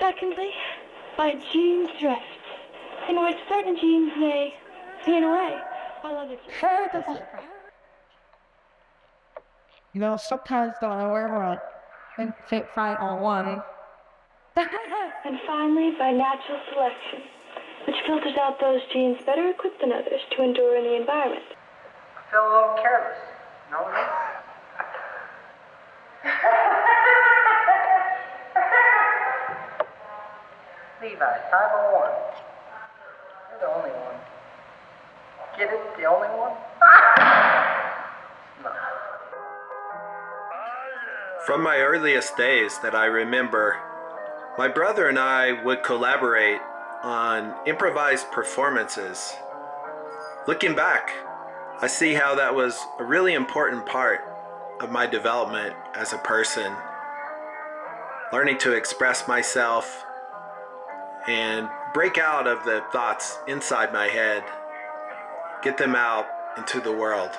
secondly, by jeans dress, in which certain jeans may gain away, while others You know, sometimes when I wear my fit right on one. and finally, by natural selection, which filters out those genes better equipped than others to endure in the environment. I feel a little careless. You know what I mean? Levi, 501. You're the only one. Get it? The only one? No. From my earliest days that I remember, my brother and I would collaborate on improvised performances. Looking back, I see how that was a really important part of my development as a person. Learning to express myself and break out of the thoughts inside my head, get them out into the world.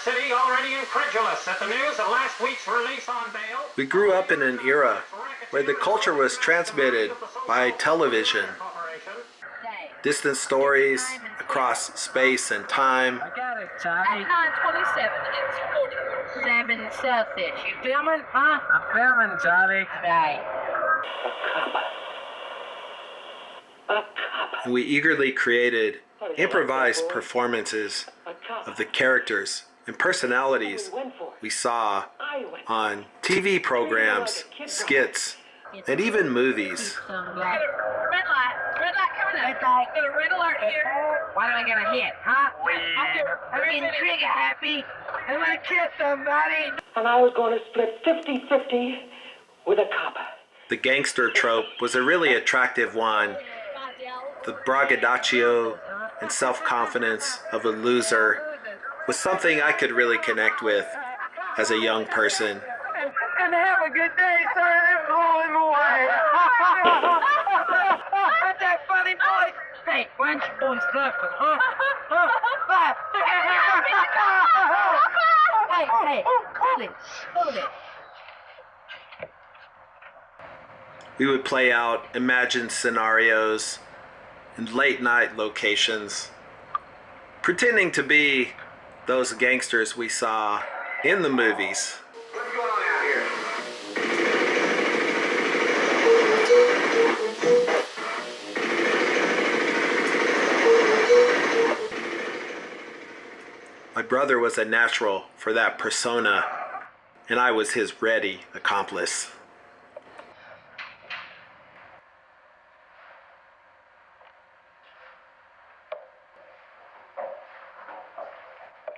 City already incredulous at the news of last week's release on bail. We grew up in an era where the culture was transmitted by television. Distant stories across space and time. I got it, Tommy. At 9:27, it's 40. Sam in the south there. You filming? Huh? I'm filming, Johnny. Right. And we eagerly created improvised performances of the characters and personalities we saw on TV programs, skits, and even movies. Red light coming up. Got a red alert here. Why do I get a hit, huh? I'm getting trigger happy. I want to kill somebody. And I was going to split 50-50 with a cop. The gangster trope was a really attractive one. The braggadocio and self-confidence of a loser was something I could really connect with as a young person. And have a good day, sir. They're blowing away. That's that funny boy. Hey, why don't you boys stop it, huh? Hey, hold it. We would play out imagined scenarios in late night locations, pretending to be those gangsters we saw in the movies. What's going on out here? My brother was a natural for that persona, and I was his ready accomplice.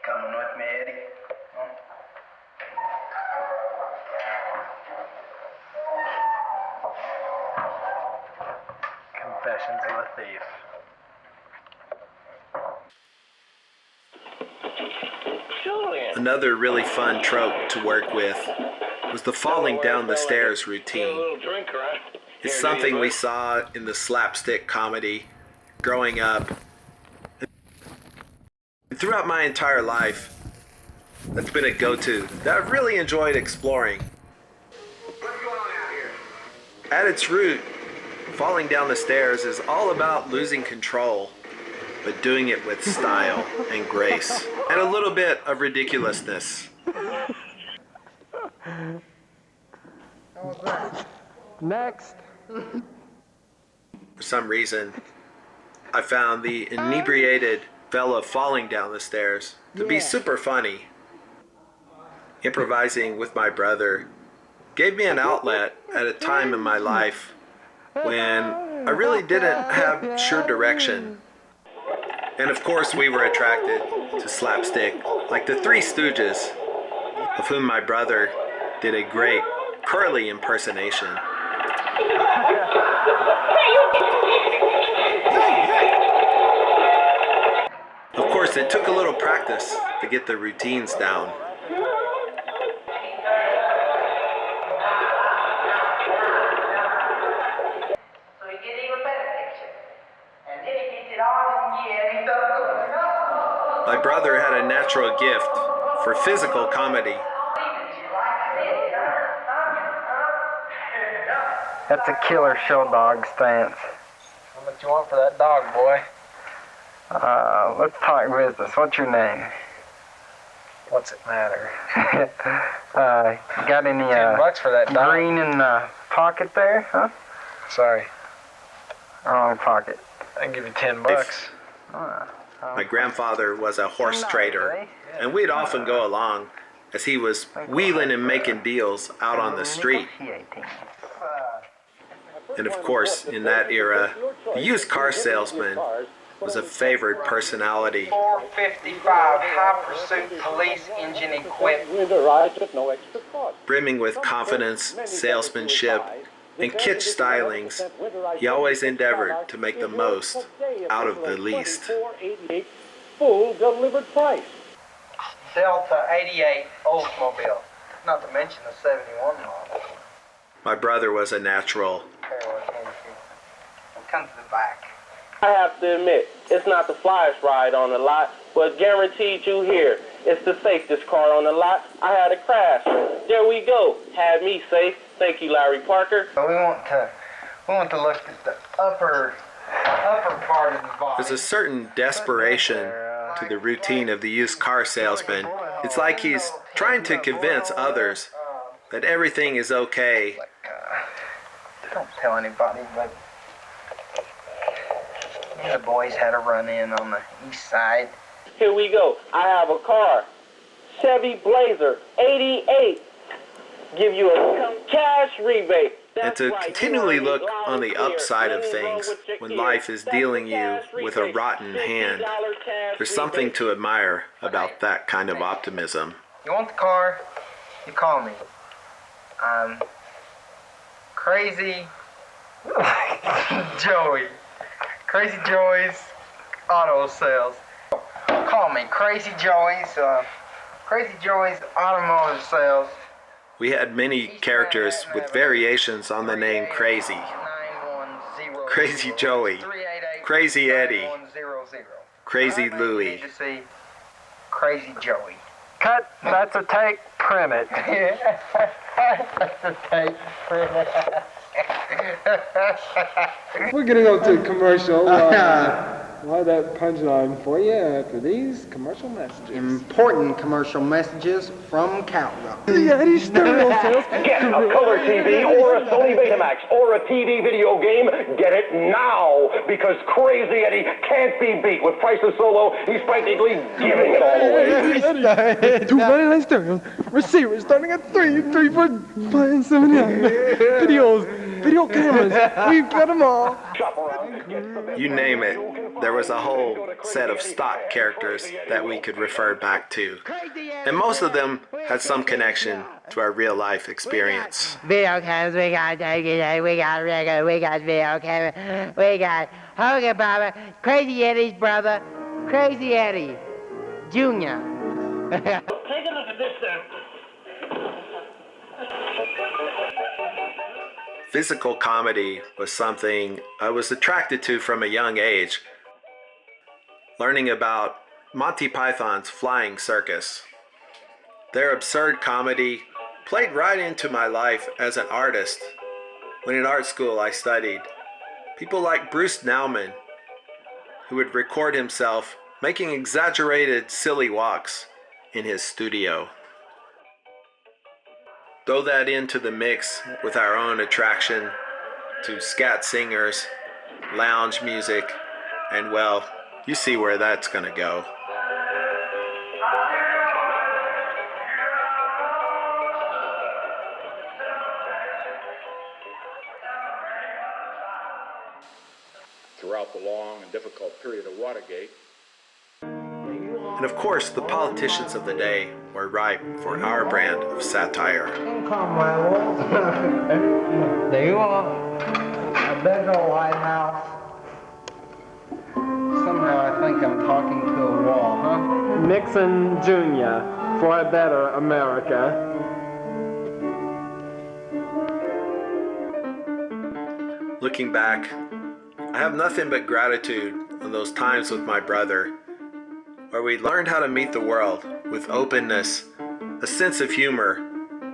Coming with me, Eddie? Huh? Confessions of a Thief. Another really fun trope to work with was the falling down the stairs routine. It's something we saw in the slapstick comedy growing up. And throughout my entire life, that's been a go-to that I've really enjoyed exploring. What's going on out here? At its root, falling down the stairs is all about losing control, but doing it with style and grace, and a little bit of ridiculousness. Next. For some reason, I found the inebriated fella falling down the stairs to be super funny. Improvising with my brother gave me an outlet at a time in my life when I really didn't have sure direction. And of course we were attracted to slapstick, like the Three Stooges, of whom my brother did a great Curly impersonation. Of course course, it took a little practice to get the routines down. So he get even better picture. And then he gets it all in gear and he starts going, My brother had a natural gift for physical comedy. That's a killer show dog stance. How much you want for that dog, boy? Let's talk business. What's your name? What's it matter? Got any $10 for that dog. Green in the pocket there, huh? Sorry. Wrong pocket. I can give you $10. My grandfather was a horse trader, and we'd often go along as he was wheeling and making deals out on the street. And of course, in that era, the used car salesman was a favored personality. 455 high pursuit police engine equipped. Brimming with confidence, salesmanship, and kitsch stylings, he always endeavored to make the most out of the least. Full delivered price. Delta 88 Oldsmobile, not to mention the 71 model. My brother was a natural. Come to the back. I have to admit, it's not the flyest ride on the lot, but guaranteed you here, it's the safest car on the lot. I had a crash. There we go. Had me safe. Thank you, Larry Parker. We want to look at the upper part of the body. There's a certain desperation to the routine of the used car salesman. It's like he's trying to convince others that everything is okay. Don't tell anybody, but the boys had a run-in on the east side. Here we go. I have a car. Chevy Blazer, 88. Give you a cash rebate. And to continually look on the upside of things when life is dealing you with a rotten hand, there's something to admire about that kind of optimism. You want the car? You call me. I'm Crazy Joey. Crazy Joey's auto sales. Call me Crazy Joey's automotive sales. We had many characters with variations on the name Crazy. Crazy Joey, Crazy Eddie, Crazy Louie. Crazy Joey. Cut, that's a take, print it. That's a take, print it. We're gonna go to a commercial. Why that punchline for you after these commercial messages. Important commercial messages from Calgary. Yeah, Eddie's stereo sales. Get a color TV or a Sony Betamax or a TV video game. Get it now, because Crazy Eddie can't be beat. With prices so low, he's practically giving it all away. $2.99 stereos. Receivers starting at $3 for $5.79. Videos, video cameras. We've got them all. Shop around. You name it, there was a whole set of stock characters that we could refer back to. And most of them had some connection to our real life experience. Video cameras, we got regular, we got video cameras, we got Hogan Baba, Crazy Eddie's brother, Crazy Eddie Jr. Take a look at this then. Physical comedy was something I was attracted to from a young age. Learning about Monty Python's Flying Circus. Their absurd comedy played right into my life as an artist. When in art school I studied, people like Bruce Nauman, who would record himself making exaggerated silly walks in his studio. Throw that into the mix with our own attraction to scat singers, lounge music, and well, you see where that's gonna go. Throughout the long and difficult period of Watergate. And of course, the politicians of the day were ripe for our brand of satire. Do you want a bigger White House? Somehow I think I'm talking to a wall, huh? Nixon Jr. for a better America. Looking back, I have nothing but gratitude on those times with my brother, where we learned how to meet the world with openness, a sense of humor,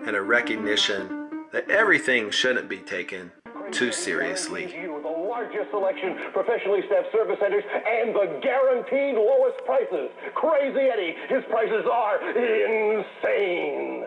and a recognition that everything shouldn't be taken too seriously. The largest selection, professionally staffed service centers, and the guaranteed lowest prices. Crazy Eddie, his prices are insane.